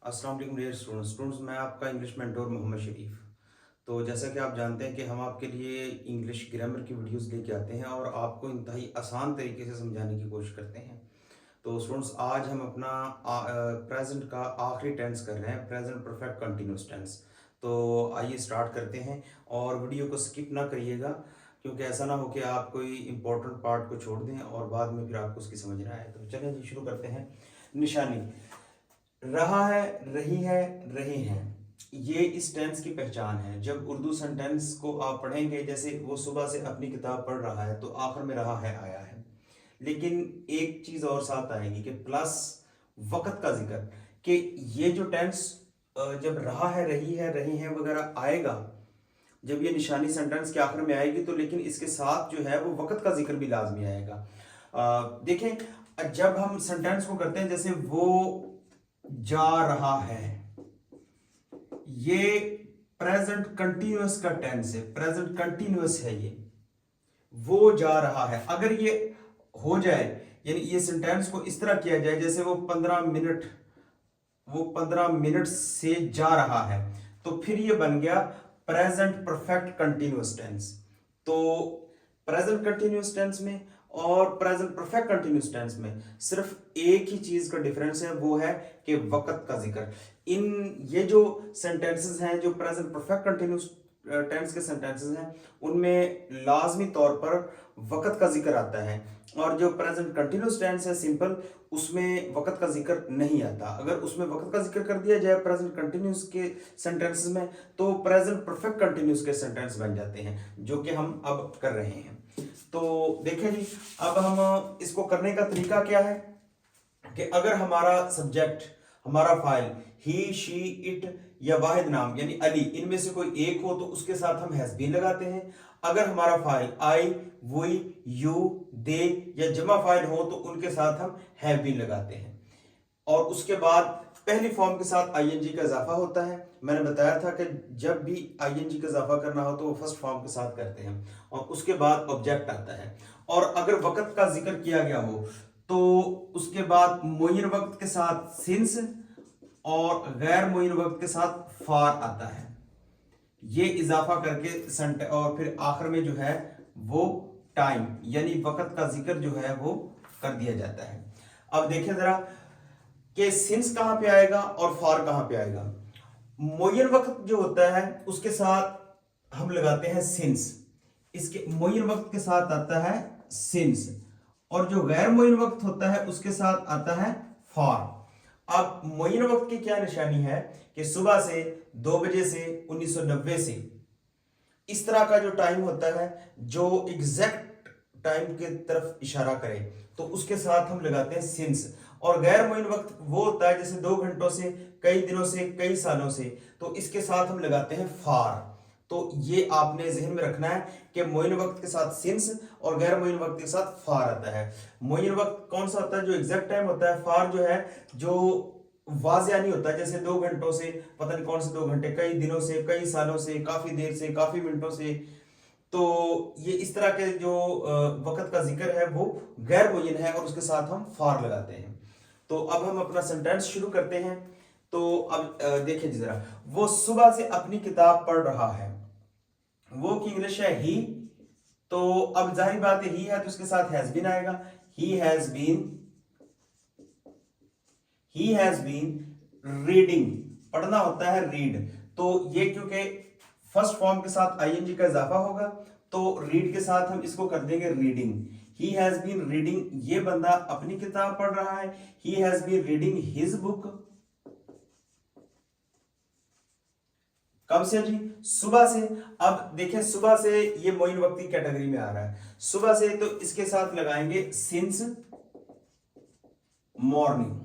अस्सलाम वालेकुम dear students, मैं आपका इंग्लिश मेंटोर मोहम्मद शरीफ। तो जैसा कि आप जानते हैं कि हम आपके लिए इंग्लिश ग्रामर की वीडियोस लेके आते हैं और आपको इंतहाई आसान तरीके से समझाने की कोशिश करते हैं। तो स्टूडेंट्स, आज हम अपना प्रेजेंट का आखिरी टेंस कर रहे हैं, प्रेजेंट परफेक्ट कंटिन्यूस टेंस। तो आइए स्टार्ट करते हैं और वीडियो को स्किप ना करिएगा, क्योंकि ऐसा ना हो कि आप कोई इंपॉर्टेंट पार्ट को छोड़ दें और बाद में फिर आपको उसकी समझ ना आए। तो चलिए जी, शुरू करते हैं। निशानी: रहा है, रही है, रहे हैं, ये इस टेंस की पहचान है। जब उर्दू सेंटेंस को आप पढ़ेंगे, जैसे वो सुबह से अपनी किताब पढ़ रहा है, तो आखिर में रहा है आया है। लेकिन एक चीज और साथ आएगी कि प्लस वक्त का जिक्र, कि ये जो टेंस जब रहा है, रही है, रहे हैं वगैरह आएगा, जब ये निशानी सेंटेंस के आखिर में आएगी, तो लेकिन इसके साथ जो है वो वक्त का जिक्र भी लाजमी आएगा। देखें, जब हम सेंटेंस को करते हैं, जैसे वो जा रहा है, ये प्रेजेंट कंटिन्यूअस का टेंस है, प्रेजेंट कंटिन्यूअस है। ये वो जा रहा है, अगर ये हो जाए, यानी ये सेंटेंस को इस तरह किया जाए जैसे वो 15 मिनट से जा रहा है, तो फिर ये बन गया प्रेजेंट परफेक्ट कंटिन्यूअस टेंस। तो प्रेजेंट कंटिन्यूअस टेंस में और प्रेजेंट परफेक्ट कंटिन्यूअस टेंस में सिर्फ एक ही चीज का डिफरेंस है, वो है कि वक्त का जिक्र। ये जो सेंटेंसेस हैं, जो प्रेजेंट परफेक्ट कंटिन्यूअस टेंस के सेंटेंसेस हैं, उनमें लाजमी तौर पर वक्त का जिक्र आता है, और जो प्रेजेंट कंटिन्यूअस टेंस है सिंपल, उसमें वक्त का जिक्र नहीं आता। अगर उसमें वक्त का जिक्र कर दिया जाए प्रेजेंट कंटिन्यूअस के सेंटेंसेस में, तो प्रेजेंट परफेक्ट कंटिन्यूअस के सेंटेंस बन जाते हैं, जो कि हम अब कर रहे हैं। तो देखें जी, अब हम इसको करने का तरीका क्या है कि अगर हमारा सब्जेक्ट, हमारा फाइल ही, शी, इट या वाहिद नाम यानी अली, इनमें से कोई एक हो, तो उसके साथ हम हैज बीन लगाते हैं। अगर हमारा फाइल आई, वी, यू, दे या जमा फाइल हो, तो उनके साथ हम हैव बीन लगाते हैं। और उसके बाद पहली फॉर्म के साथ आईएनजी का इजाफा होता है। मैंने बताया था कि जब भी आईएनजी का इजाफा करना हो तो वो फर्स्ट फॉर्म के साथ करते हैं, और उसके बाद ऑब्जेक्ट आता है। और अगर वक्त का जिक्र किया गया हो, तो उसके बाद मुय्यन वक्त के साथ सिंस और गैर मुय्यन वक्त के साथ फार आता है। ये इजाफा करके और फिर आखिर में जो है वो टाइम यानी वक्त का जिक्र जो है वो कर दिया जाता है। अब देखिए जरा कि सिंस कहां पे आएगा और फार कहां पे आएगा। मुय्यन वक्त जो होता है उसके साथ हम लगाते हैं सिंस, इसके मुय्यन वक्त के साथ आता है सिंस, और जो गैर मुय्यन वक्त होता है उसके साथ आता है फार। अब मुय्यन वक्त की क्या निशानी है कि सुबह से 2 बजे से 1990 से, इस तरह का जो टाइम होता है जो एग्जैक्ट टाइम की तरफ इशारा करे, तो उसके साथ हम लगाते हैं सिंस। और गैर मुय्यन वक्त वो होता है जैसे 2 घंटों से, कई दिनों से, कई सालों से, तो इसके साथ हम लगाते हैं फार। तो ये आपने जहन में रखना है कि मुय्यन वक्त के साथ सिंस और गैर मुय्यन वक्त के साथ फार आता है। मुय्यन वक्त कौन सा होता है? जो एग्जैक्ट टाइम होता है। फार जो है जो वाजिया नहीं होता, जैसे 2 घंटों से, पता नहीं कौन से 2 घंटे, कई दिनों से, कई सालों से, काफी देर से, काफी मिनटों से। तो ये इस तरह के जो वक्त का जिक्र है वो गैर मुय्यन है, और उसके साथ हम फार लगाते हैं। तो अब हम अपना सेंटेंस शुरू करते हैं। तो अब देखिए जरा, वो सुबह से अपनी किताब पढ़ रहा है, वो की इंग्लिश है ही। तो अब जाहिर बात है, ही है तो उसके साथ हैज बीन आएगा। He has been, he has been reading, पढ़ना होता है रीड। तो ये क्योंकि फर्स्ट फॉर्म के साथ आईएनजी का इजाफा होगा, तो रीड के साथ हम इसको कर देंगे reading. He has been reading, ये बंदा अपनी किताब पढ़ रहा है। He has been reading his book. कब से जी? सुबह से। अब देखिए, सुबह से ये मोइन वक्त की कैटेगरी में आ रहा है। सुबह से तो इसके साथ लगाएंगे सिंस मॉर्निंग।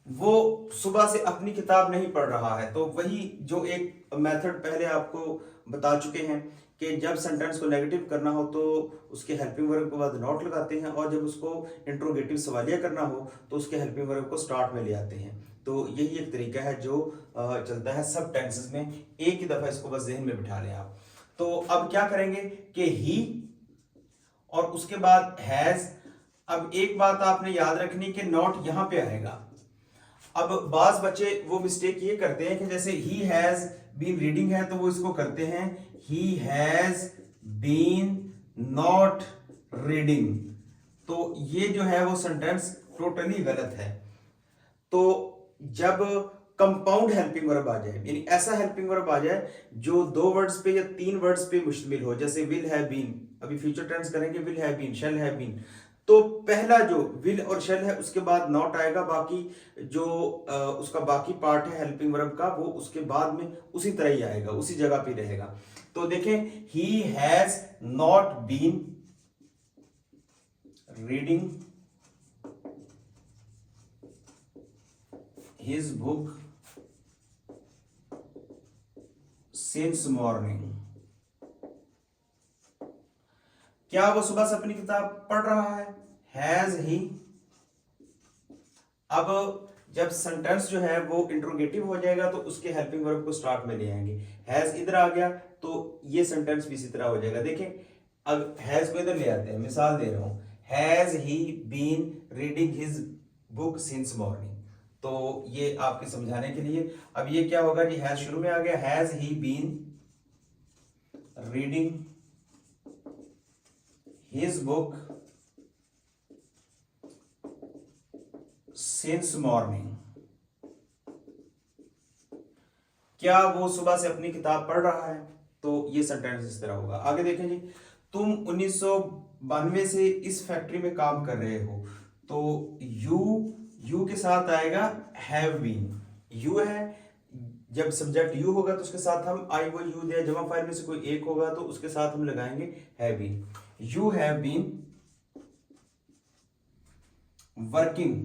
वो सुबह से अपनी किताब नहीं पढ़ रहा है, तो वही जो एक मेथड पहले आपको बता चुके हैं कि जब सेंटेंस को नेगेटिव करना हो तो उसके हेल्पिंग वर्ब के बाद नॉट लगाते हैं, और जब उसको इंट्रोगेटिव सवालिया करना हो तो उसके हेल्पिंग वर्ब को स्टार्ट में ले आते हैं। तो यही एक तरीका है जो चलता है सब टेंसेस में। एक ही दफा इसको बस जहन में बिठा लें आप। तो अब क्या करेंगे कि ही और उसके बाद हैज अब एक बात आपने याद रखनी कि नॉट यहां पे आएगा। अब बाज बच्चे वो मिस्टेक ये करते हैं कि जैसे ही हैज बीन रीडिंग है तो वो इसको करते हैं he has been not reading. तो ये जो है वो सेंटेंस टोटली गलत है। तो जब कंपाउंड हेल्पिंग वर्ब आ जाए, यानी ऐसा हेल्पिंग वर्ब आ जाए जो 2 वर्ड्स पे या 3 वर्ड्स पे मुश्तमिल हो, जैसे विल हैव बीन, अभी फ्यूचर टेंस करेंगे, will have been, shall have been, तो पहला जो विल और शैल है उसके बाद नॉट आएगा, बाकी जो उसका बाकी पार्ट है हेल्पिंग वर्ब का वो उसके बाद में उसी तरह ही आएगा, उसी जगह पे रहेगा। तो देखें, he has not been reading his book since morning। क्या वो सुबह से अपनी किताब पढ़ रहा है? Has he. अब जब सेंटेंस जो है वो इंट्रोगेटिव हो जाएगा तो उसके हेल्पिंग वर्ब को स्टार्ट में ले आएंगे। हैज इधर आ गया तो ये सेंटेंस भी इसी तरह हो जाएगा। देखें, अब हैज को इधर ले आते हैं, मिसाल दे रहा हूं, has he been reading his book since morning. तो ये आपके समझाने के लिए। अब ये क्या होगा जी, हैज शुरू में आ गया, has he been reading his book since morning. क्या वो सुबह से अपनी किताब पढ़ रहा है? तो ये सेंटेंस इस तरह होगा। आगे देखें जी, तुम 1992 से इस फैक्ट्री में काम कर रहे हो, तो यू के साथ आएगा हैव बीन। यू है, जब सब्जेक्ट यू होगा तो उसके साथ हम आई वो यू दे, जमा फाइल में से कोई एक होगा तो उसके साथ हम लगाएंगे have been. You have been working,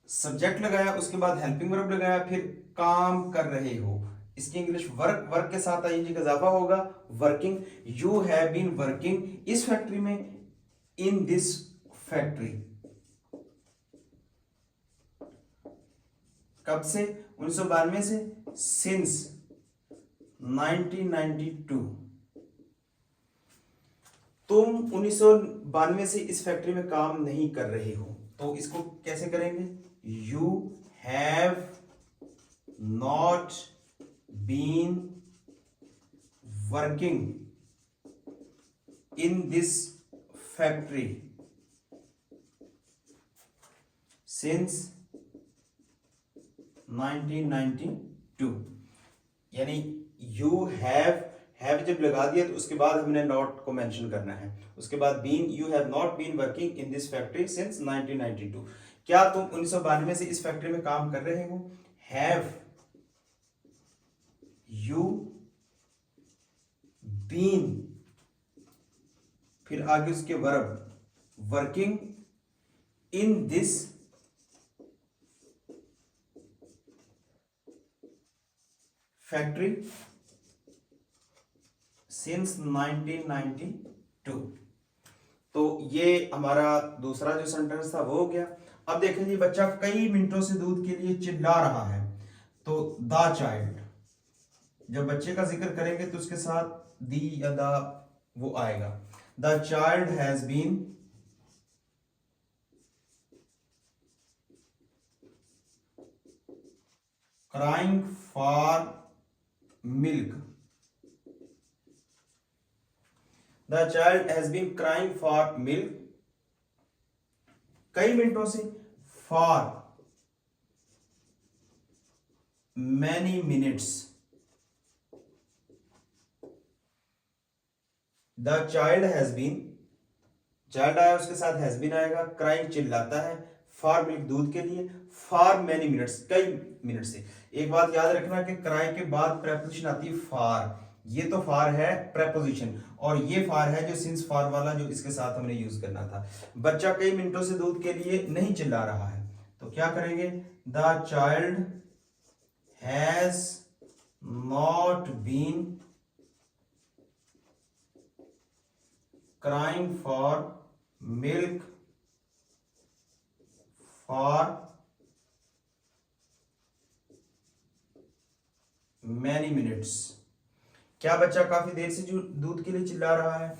subject लगाया, उसके बाद हेल्पिंग वर्ब लगाया, फिर काम कर रहे हो, इसकी इंग्लिश वर्क, वर्क के साथ आईएनजी का इजाफा होगा, working. You have been working इस फैक्ट्री में, इन दिस फैक्ट्री। कब से? 1992 से, सिंस 1992। तुम 1992 से इस फैक्ट्री में काम नहीं कर रहे हो, तो इसको कैसे करेंगे? You have not been working in this factory since 1992। यानी यू हैव जब लगा दिया तो उसके बाद हमने नॉट को मेंशन करना है, उसके बाद been, you have not been working in this factory since 1992। क्या तुम 1992 से इस फैक्ट्री में काम कर रहे हो? हैव यू बीन, फिर आगे उसके verb, working in this factory since 1992। तो ये हमारा दूसरा जो सेंटेंस था वो हो गया। अब देखें जी, बच्चा कई मिनटों से दूध के लिए चिल्ला रहा है, तो द चाइल्ड, जब बच्चे का जिक्र करेंगे तो उसके साथ दी या द वो आएगा। The child has been crying for milk. The child has been crying for milk, कई मिनटों से, for many minutes. The child has been, child आया उसके साथ हैज बीन आएगा, क्राइंग चिल्लाता है, फॉर मिल्क दूध के लिए, फॉर मैनी मिनट्स कई मिनट से। एक बात याद रखना कि क्राई के बाद प्रेपोजिशन आती है फॉर, ये तो फॉर है प्रेपोजिशन, और ये फॉर है जो सिंस फॉर वाला जो इसके साथ हमने यूज करना था। बच्चा कई मिनटों से दूध के लिए नहीं चिल्ला रहा है, तो क्या करेंगे? The child has not been crying for milk for many minutes. क्या बच्चा काफी देर से जो दूध के लिए चिल्ला रहा है?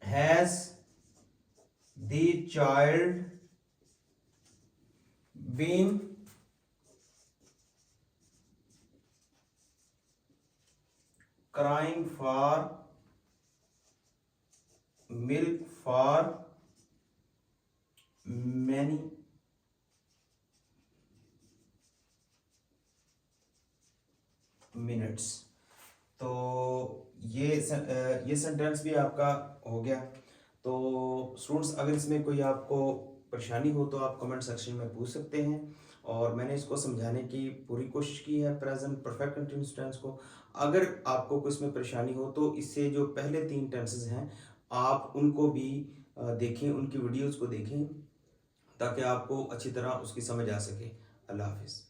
Has the child been crying for milk for many minutes। तो ये सेंटेंस भी आपका हो गया। तो स्टूडेंट्स, अगर इसमें कोई आपको परेशानी हो तो आप कमेंट सेक्शन में पूछ सकते हैं, और मैंने इसको समझाने की पूरी कोशिश की है प्रेजेंट परफेक्ट कंटिन्यूअस टेंस को। अगर आपको कुछ में परेशानी हो तो इससे जो पहले 3 टेंसेस हैं आप उनको भी देखें, उनकी वीडियोस को देखें, ताकि आपको अच्छी तरह उसकी समझ आ सके। अल्लाह हाफिज़।